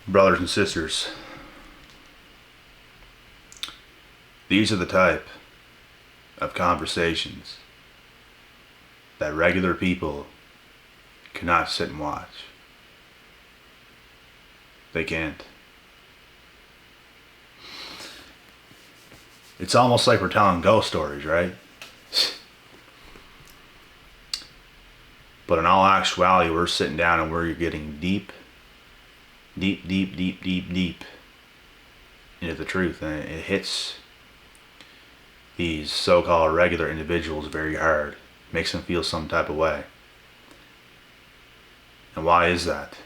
Brothers and sisters, these are the type of conversations that regular people cannot sit and watch. They can't. It's almost like we're telling ghost stories, right? But in all actuality, we're sitting down and we're getting deep into the truth, and it hits these so-called regular individuals very hard, makes them feel some type of way. And why is that?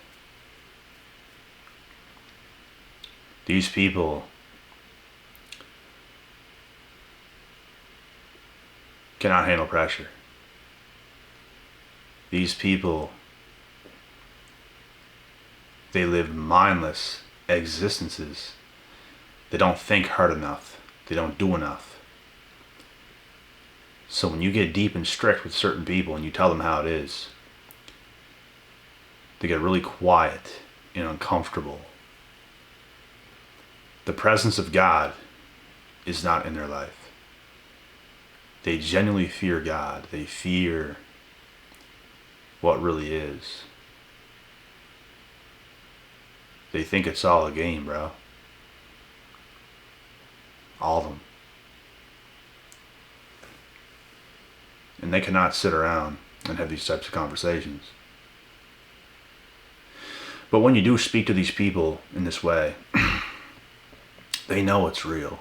These people cannot handle pressure. These people, they live mindless existences. They don't think hard enough. They don't do enough. So when you get deep and strict with certain people and you tell them how it is, they get really quiet and uncomfortable. The presence of God is not in their life. They genuinely fear God. They fear what really is. They think it's all a game, bro. All of them. And they cannot sit around and have these types of conversations. But when you do speak to these people in this way, they know it's real.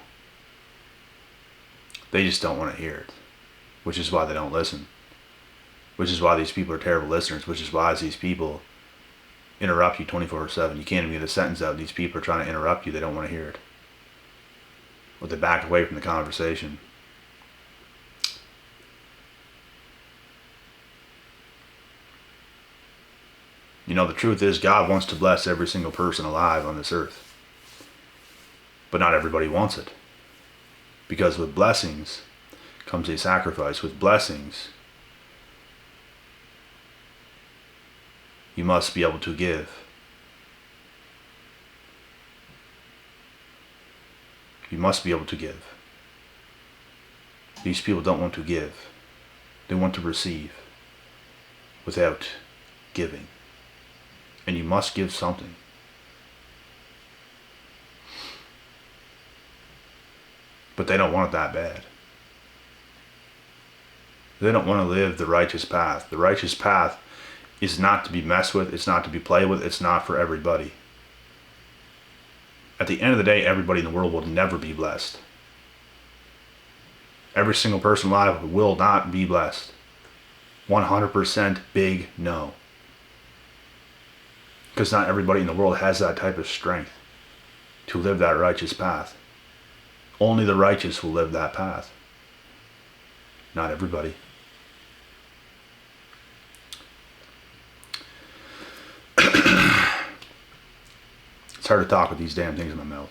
They just don't want to hear it, which is why they don't listen. Which is why these people are terrible listeners, which is why these people interrupt you 24/7. You can't even get a sentence out. These people are trying to interrupt you. They don't want to hear it. Or they back away from the conversation. You know, the truth is God wants to bless every single person alive on this earth. But not everybody wants it. Because with blessings comes a sacrifice. With blessings, you must be able to give. You must be able to give. These people don't want to give. They want to receive without giving. And you must give something. But they don't want it that bad. They don't want to live the righteous path. The righteous path is not to be messed with. It's not to be played with. It's not for everybody. At the end of the day, everybody in the world will never be blessed. Every single person alive will not be blessed. 100% big no. Because not everybody in the world has that type of strength to live that righteous path. Only the righteous will live that path. Not everybody. It's hard to talk with these damn things in my mouth.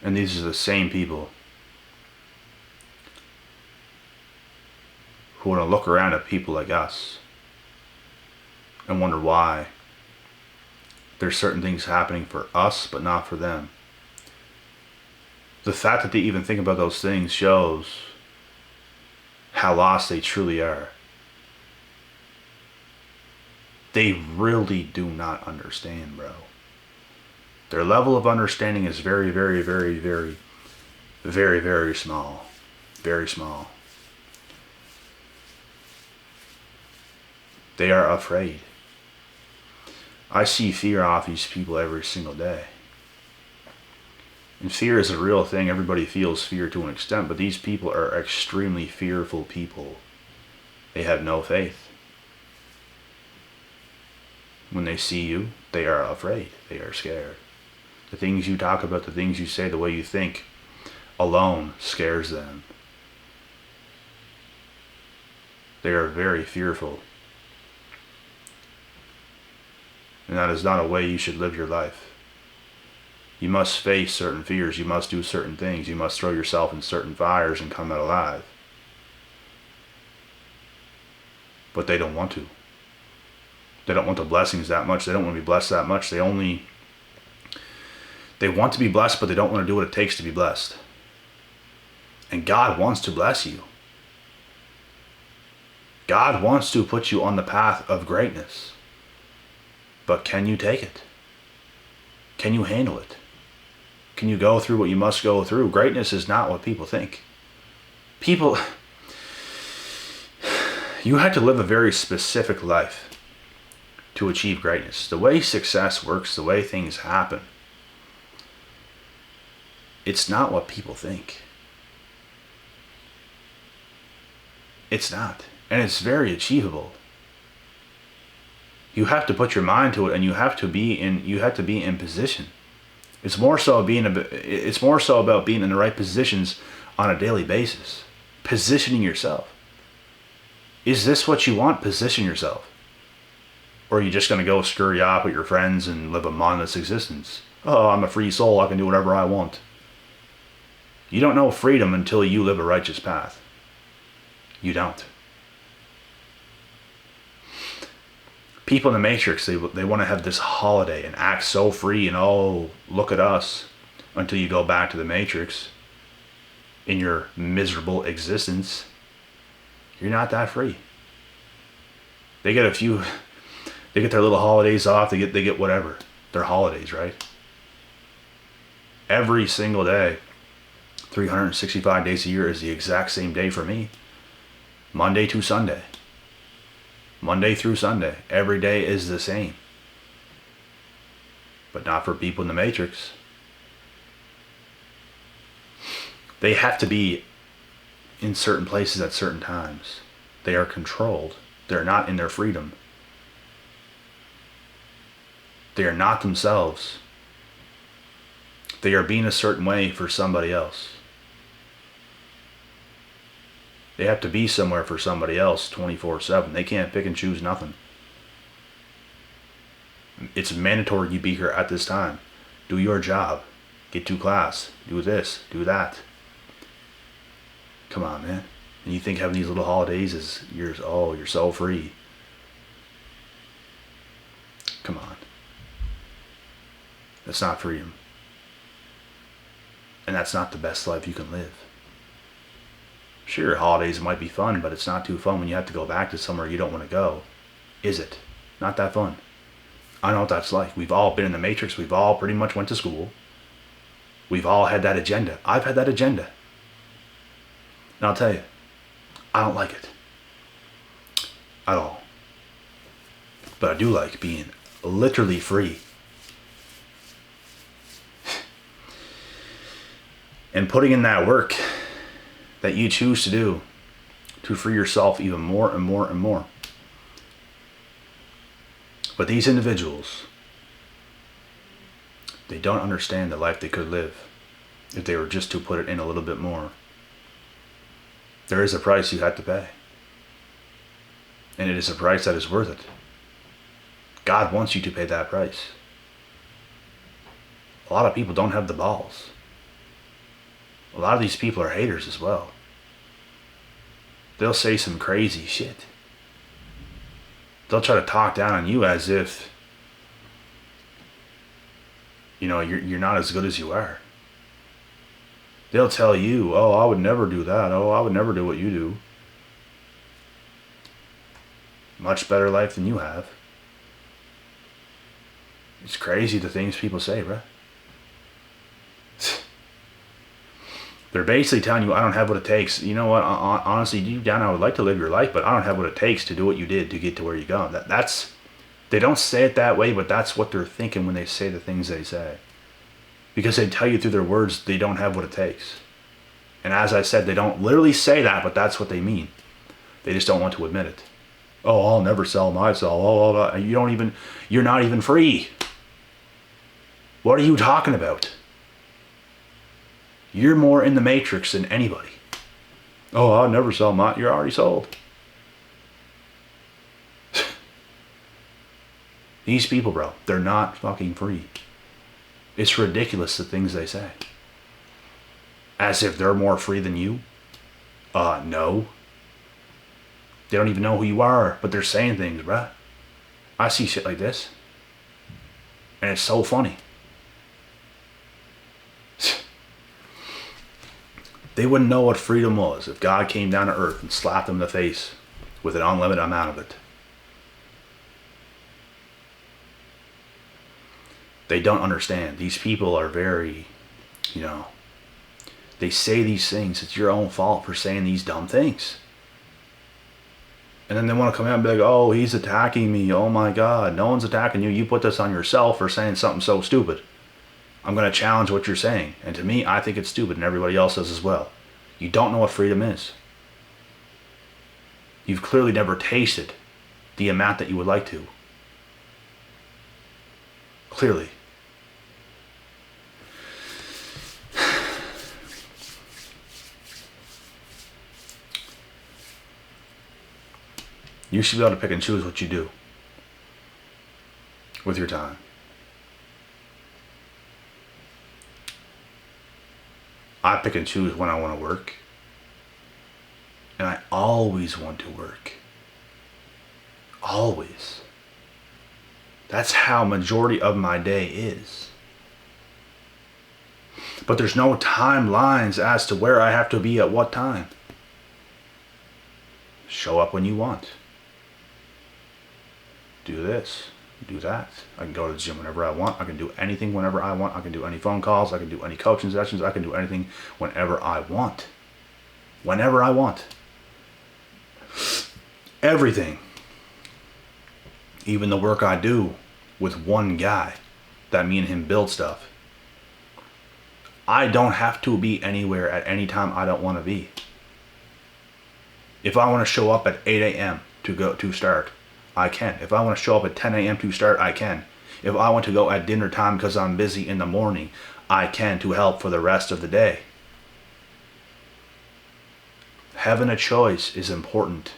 And these are the same people who want to look around at people like us and wonder why there's certain things happening for us but not for them. The fact that they even think about those things shows how lost they truly are. They really do not understand, bro. Their level of understanding is very, very, very, very, very, very small. Very small. They are afraid. I see fear off these people every single day. And fear is a real thing. Everybody feels fear to an extent, but these people are extremely fearful people. They have no faith. When they see you, they are afraid. They are scared. The things you talk about, the things you say, the way you think alone scares them. They are very fearful. And that is not a way you should live your life. You must face certain fears. You must do certain things. You must throw yourself in certain fires and come out alive. but they don't want to. They don't want the blessings that much. They don't want to be blessed that much. They want to be blessed, but they don't want to do what it takes to be blessed. And God wants to bless you. God wants to put you on the path of greatness. But can you take it? Can you handle it? Can you go through what you must go through? Greatness is not what people think. You have to live a very specific life to achieve greatness. The way success works, the way things happen, it's not what people think. It's not. And it's very achievable. You have to put your mind to it, and you have to be in position. It's more so about being in the right positions on a daily basis. Positioning yourself. Is this what you want? Position yourself. Or are you just going to go scurry off with your friends and live a mindless existence? Oh, I'm a free soul. I can do whatever I want. You don't know freedom until you live a righteous path. You don't. People in the Matrix, they want to have this holiday and act so free and, oh, look at us, until you go back to the Matrix in your miserable existence. You're not that free. They get their little holidays off, they get whatever. They're holidays, right? Every single day, 365 days a year is the exact same day for me. Monday to Sunday. Monday through Sunday. Every day is the same. But not for people in the Matrix. They have to be in certain places at certain times. They are controlled. They're not in their freedom. They are not themselves. They are being a certain way for somebody else. They have to be somewhere for somebody else 24/7. They can't pick and choose nothing. It's mandatory you be here at this time. Do your job. Get to class. Do this. Do that. Come on, man. And you think having these little holidays is you're so free. Come on. That's not freedom. And that's not the best life you can live. Sure, holidays might be fun, but it's not too fun when you have to go back to somewhere you don't want to go. Is it? Not that fun. I know what that's like. We've all been in the Matrix. We've all pretty much went to school. We've all had that agenda. I've had that agenda. And I'll tell you, I don't like it. At all. But I do like being literally free. And putting in that work that you choose to do to free yourself even more and more and more. But these individuals, they don't understand the life they could live if they were just to put it in a little bit more. There is a price you have to pay. And it is a price that is worth it. God wants you to pay that price. A lot of people don't have the balls. A lot of these people are haters as well. They'll say some crazy shit. They'll try to talk down on you as if, you're not as good as you are. They'll tell you, oh, I would never do that. Oh, I would never do what you do. Much better life than you have. It's crazy the things people say, bruh. They're basically telling you, I don't have what it takes. You know what? Honestly, deep down, I would like to live your life, but I don't have what it takes to do what you did to get to where you go. They don't say it that way, but that's what they're thinking when they say the things they say. Because they tell you through their words they don't have what it takes. And as I said, they don't literally say that, but that's what they mean. They just don't want to admit it. Oh, I'll never sell myself. Oh, you're not even free. What are you talking about? You're more in the Matrix than anybody. Oh, I'll never sell mine. You're already sold. These people, bro, they're not fucking free. It's ridiculous the things they say. As if they're more free than you. No. They don't even know who you are, but they're saying things, bruh. I see shit like this. And it's so funny. They wouldn't know what freedom was if God came down to earth and slapped them in the face with an unlimited amount of it. They don't understand. These people are very, they say these things. It's your own fault for saying these dumb things. And then they want to come out and be like, oh, he's attacking me. Oh my God. No one's attacking you. You put this on yourself for saying something so stupid. I'm going to challenge what you're saying. And to me, I think it's stupid, and everybody else does as well. You don't know what freedom is. You've clearly never tasted the amount that you would like to. Clearly. You should be able to pick and choose what you do with your time. I pick and choose when I want to work. And I always want to work. Always. That's how majority of my day is. But there's no timelines as to where I have to be at what time. Show up when you want. Do this. Do that. I can go to the gym whenever I want. I can do anything whenever I want. I can do any phone calls. I can do any coaching sessions. I can do anything whenever I want. Whenever I want. Everything. Even the work I do with one guy that me and him build stuff. I don't have to be anywhere at any time I don't want to be. If I want to show up at 8 a.m. to start, I can. If I want to show up at 10 a.m. to start, I can. If I want to go at dinner time because I'm busy in the morning, I can to help for the rest of the day. Having a choice is important.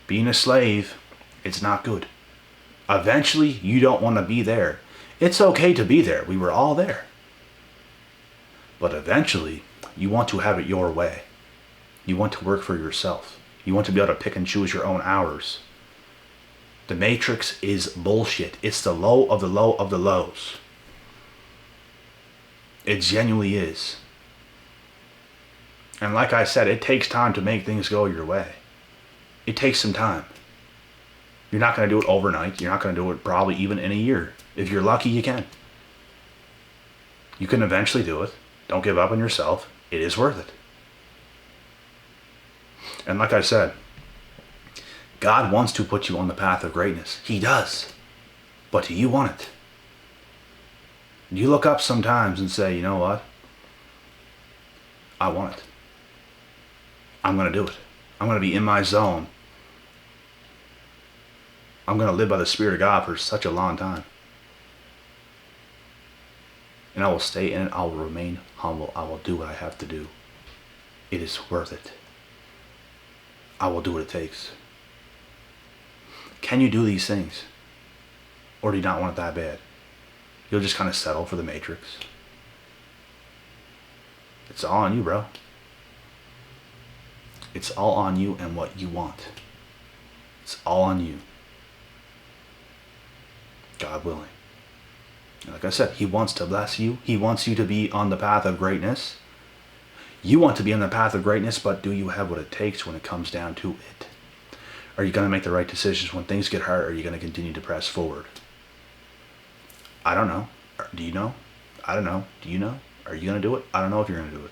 Being a slave, it's not good. Eventually, you don't want to be there. It's okay to be there. We were all there. But eventually, you want to have it your way. You want to work for yourself. You want to be able to pick and choose your own hours. The matrix is bullshit. It's the low of the low of the lows. It genuinely is. And like I said, it takes time to make things go your way. It takes some time. You're not going to do it overnight. You're not going to do it probably even in a year. If you're lucky, you can. You can eventually do it. Don't give up on yourself. It is worth it. And like I said, God wants to put you on the path of greatness. He does. But do you want it? You look up sometimes and say, you know what? I want it. I'm going to do it. I'm going to be in my zone. I'm going to live by the Spirit of God for such a long time. And I will stay in it. I will remain humble. I will do what I have to do. It is worth it. I will do what it takes. Can you do these things? Or do you not want it that bad? You'll just kind of settle for the matrix. It's all on you, bro. It's all on you and what you want. It's all on you. God willing. Like I said, He wants to bless you. He wants you to be on the path of greatness. You want to be on the path of greatness, but do you have what it takes when it comes down to it? Are you going to make the right decisions when things get hard? Or are you going to continue to press forward? I don't know. Do you know? I don't know. Do you know? Are you going to do it? I don't know if you're going to do it.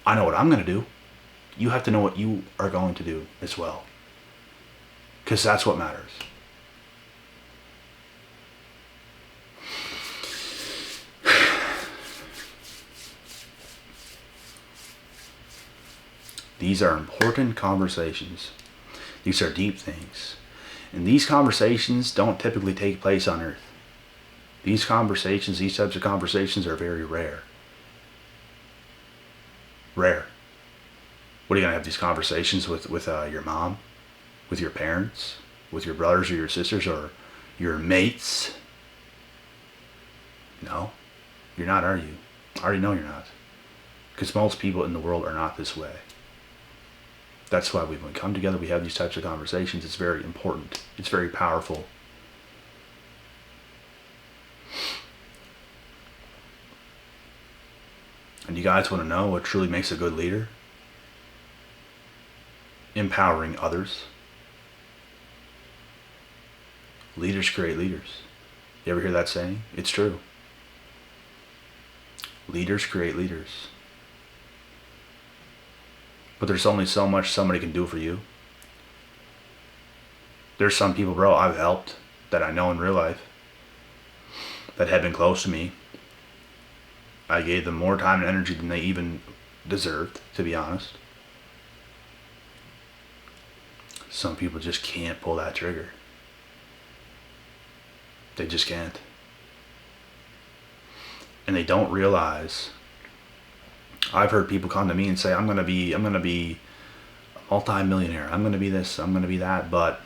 I know what I'm going to do. You have to know what you are going to do as well. Because that's what matters. These are important conversations. These are deep things. And these conversations don't typically take place on Earth. These conversations, these types of conversations are very rare. Rare. What are you going to have these conversations with your mom? With your parents? With your brothers or your sisters or your mates? No. You're not, are you? I already know you're not. Because most people in the world are not this way. That's why when we come together, we have these types of conversations. It's very important. It's very powerful. And you guys want to know what truly makes a good leader? Empowering others. Leaders create leaders. You ever hear that saying? It's true. Leaders create leaders. But there's only so much somebody can do for you. There's some people, bro, I've helped that I know in real life that have been close to me. I gave them more time and energy than they even deserved, to be honest. Some people just can't pull that trigger. They just can't. And they don't realize. I've heard people come to me and say, I'm gonna be a multi-millionaire. I'm gonna be this, I'm gonna be that, but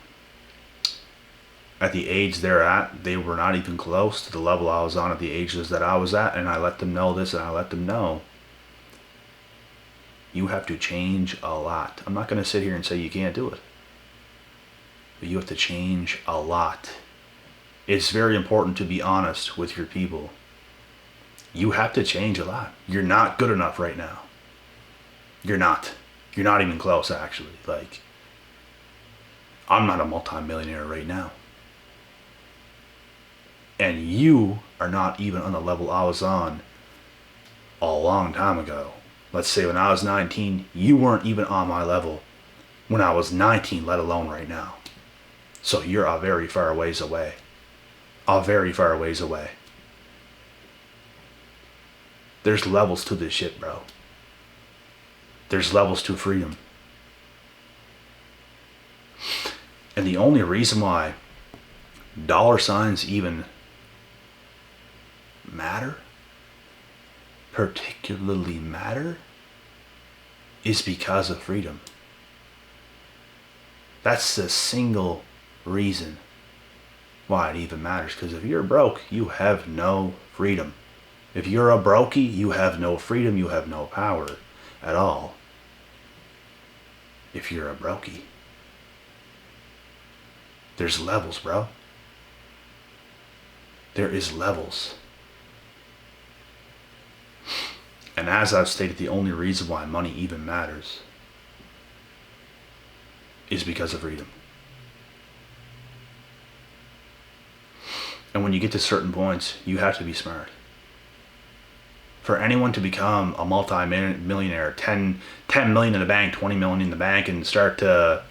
at the age they're at, they were not even close to the level I was on at the ages that I was at, and I let them know this, and I let them know you have to change a lot. I'm not gonna sit here and say you can't do it, but you have to change a lot. It's very important to be honest with your people. You have to change a lot. You're not good enough right now. You're not. You're not even close, actually. Like, I'm not a multi-millionaire right now. And you are not even on the level I was on a long time ago. Let's say when I was 19, you weren't even on my level when I was 19, let alone right now. So you're a very far ways away. A very far ways away. There's levels to this shit, bro. There's levels to freedom. And the only reason why dollar signs even matter, particularly matter, is because of freedom. That's the single reason why it even matters. Because if you're broke, you have no freedom. If you're a brokey, you have no freedom, you have no power at all. If you're a brokey. There's levels, bro. There is levels. And as I've stated, the only reason why money even matters is because of freedom. And when you get to certain points, you have to be smart. For anyone to become a multi-millionaire, 10 million in the bank, 20 million in the bank, and start to,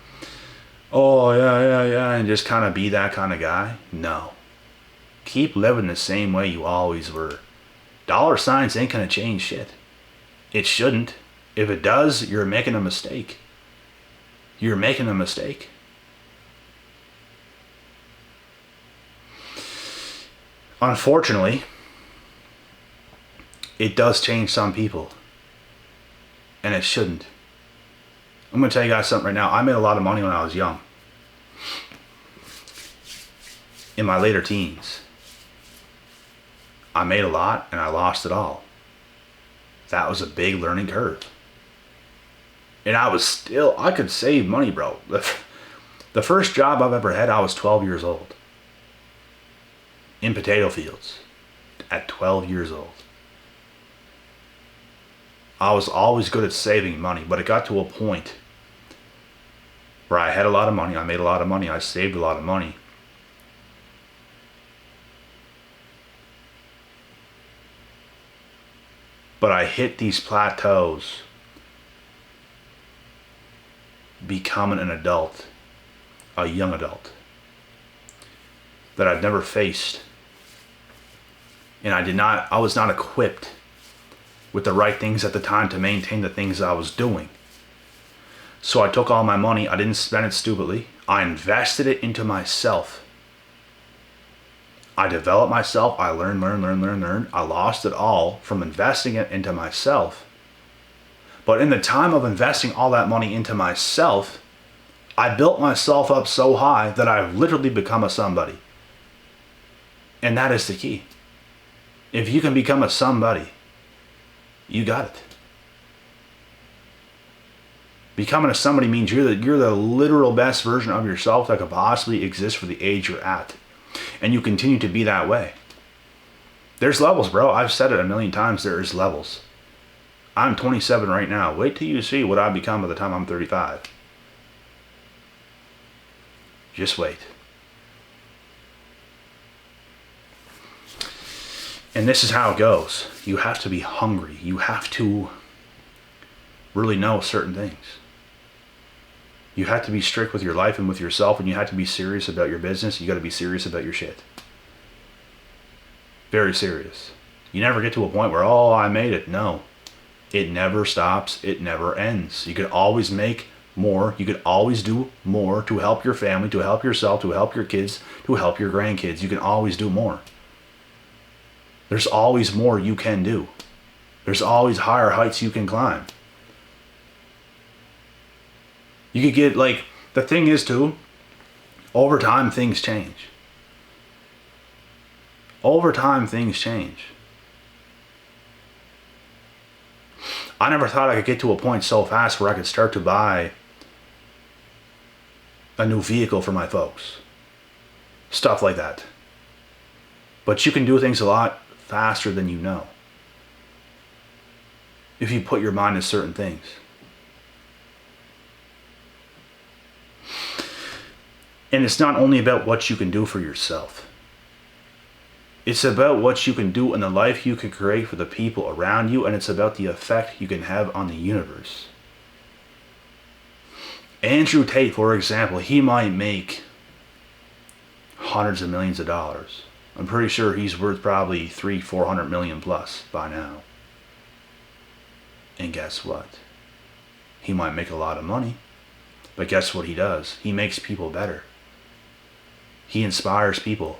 oh, yeah, and just kind of be that kind of guy, no. Keep living the same way you always were. Dollar signs ain't gonna change shit. It shouldn't. If it does, you're making a mistake. You're making a mistake. Unfortunately, it does change some people. And it shouldn't. I'm going to tell you guys something right now. I made a lot of money when I was young. In my later teens. I made a lot and I lost it all. That was a big learning curve. And I could save money, bro. The first job I've ever had, I was 12 years old. In potato fields. At 12 years old. I was always good at saving money, but it got to a point where I had a lot of money, I made a lot of money, I saved a lot of money. But I hit these plateaus becoming an adult, a young adult, that I'd never faced. And I was not equipped with the right things at the time to maintain the things I was doing. So I took all my money, I didn't spend it stupidly, I invested it into myself. I developed myself, I learned. I lost it all from investing it into myself. But in the time of investing all that money into myself, I built myself up so high that I've literally become a somebody. And that is the key. If you can become a somebody, you got it. Becoming a somebody means you're the literal best version of yourself that could possibly exist for the age you're at. And you continue to be that way. There's levels, bro. I've said it a million times. There is levels. I'm 27 right now. Wait till you see what I become by the time I'm 35. Just wait. And this is how it goes. You have to be hungry. You have to really know certain things. You have to be strict with your life and with yourself, and you have to be serious about your business. You got to be serious about your shit. Very serious. You never get to a point where, oh, I made it. No. It never stops. It never ends. You could always make more. You could always do more to help your family, to help yourself, to help your kids, to help your grandkids. You can always do more. There's always more you can do. There's always higher heights you can climb. You could get, like, the thing is too, over time things change. Over time things change. I never thought I could get to a point so fast where I could start to buy a new vehicle for my folks. Stuff like that. But you can do things a lot faster than you know, if you put your mind to certain things. And it's not only about what you can do for yourself. It's about what you can do in the life you can create for the people around you, and it's about the effect you can have on the universe. Andrew Tate, for example, he might make hundreds of millions of dollars. I'm pretty sure he's worth probably 300-400 million plus by now. And guess what? He might make a lot of money, but guess what he does? He makes people better. He inspires people.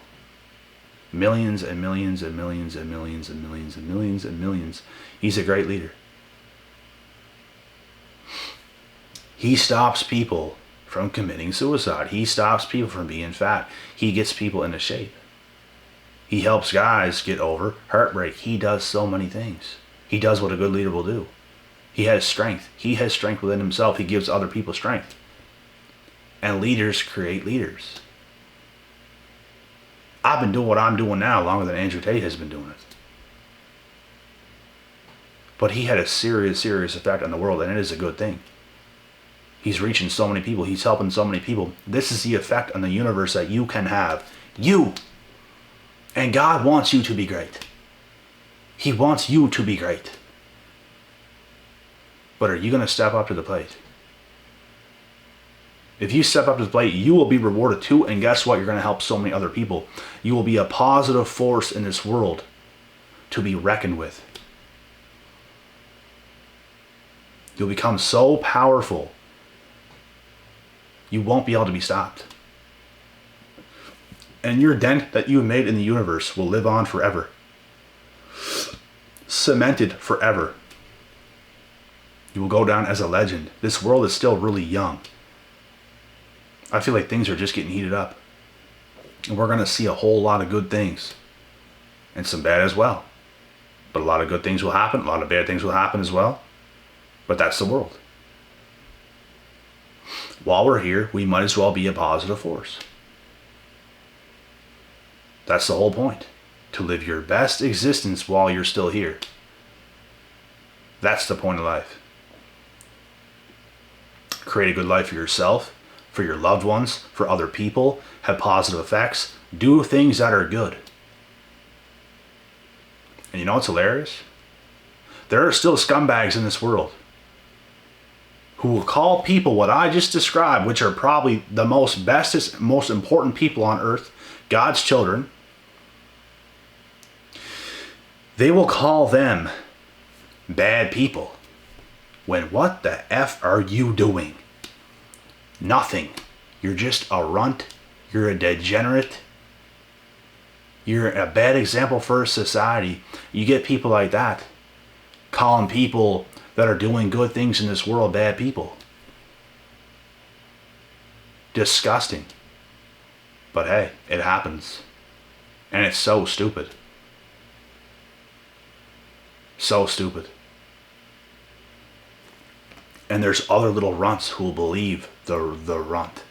Millions and millions and millions and millions and millions and millions and millions. He's a great leader. He stops people from committing suicide. He stops people from being fat. He gets people into shape. He helps guys get over heartbreak. He does so many things. He does what a good leader will do. He has strength. He has strength within himself. He gives other people strength. And leaders create leaders. I've been doing what I'm doing now longer than Andrew Tate has been doing it. But he had a serious, serious effect on the world, and it is a good thing. He's reaching so many people. He's helping so many people. This is the effect on the universe that you can have. You. And God wants you to be great. He wants you to be great. But are you going to step up to the plate? If you step up to the plate, you will be rewarded too. And guess what? You're going to help so many other people. You will be a positive force in this world to be reckoned with. You'll become so powerful, you won't be able to be stopped. And your dent that you made in the universe will live on forever. Cemented forever. You will go down as a legend. This world is still really young. I feel like things are just getting heated up. And we're going to see a whole lot of good things. And some bad as well. But a lot of good things will happen. A lot of bad things will happen as well. But that's the world. While we're here, we might as well be a positive force. That's the whole point. To live your best existence while you're still here. That's the point of life. Create a good life for yourself, for your loved ones, for other people. Have positive effects. Do things that are good. And you know what's hilarious? There are still scumbags in this world who will call people what I just described, which are probably the most bestest, most important people on earth, God's children. They will call them bad people. When what the F are you doing? Nothing. You're just a runt. You're a degenerate. You're a bad example for society. You get people like that calling people that are doing good things in this world bad people. Disgusting. But hey, it happens. And it's so stupid. So stupid. And there's other little runts who will believe the runt.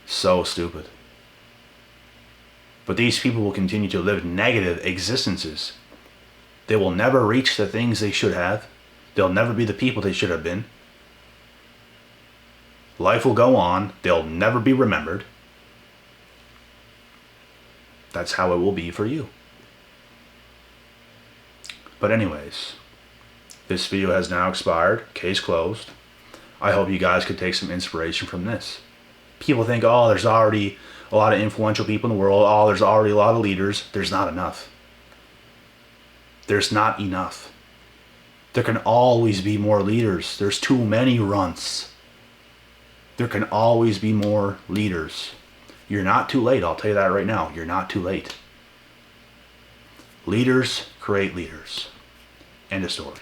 So stupid. But these people will continue to live negative existences. They will never reach the things they should have. They'll never be the people they should have been. Life will go on. They'll never be remembered. That's how it will be for you. But anyways, this video has now expired. Case closed. I hope you guys could take some inspiration from this. People think, oh, there's already a lot of influential people in the world. Oh, there's already a lot of leaders. There's not enough. There's not enough. There can always be more leaders. There's too many runts. There can always be more leaders. You're not too late. I'll tell you that right now. You're not too late. Leaders create leaders. End of story.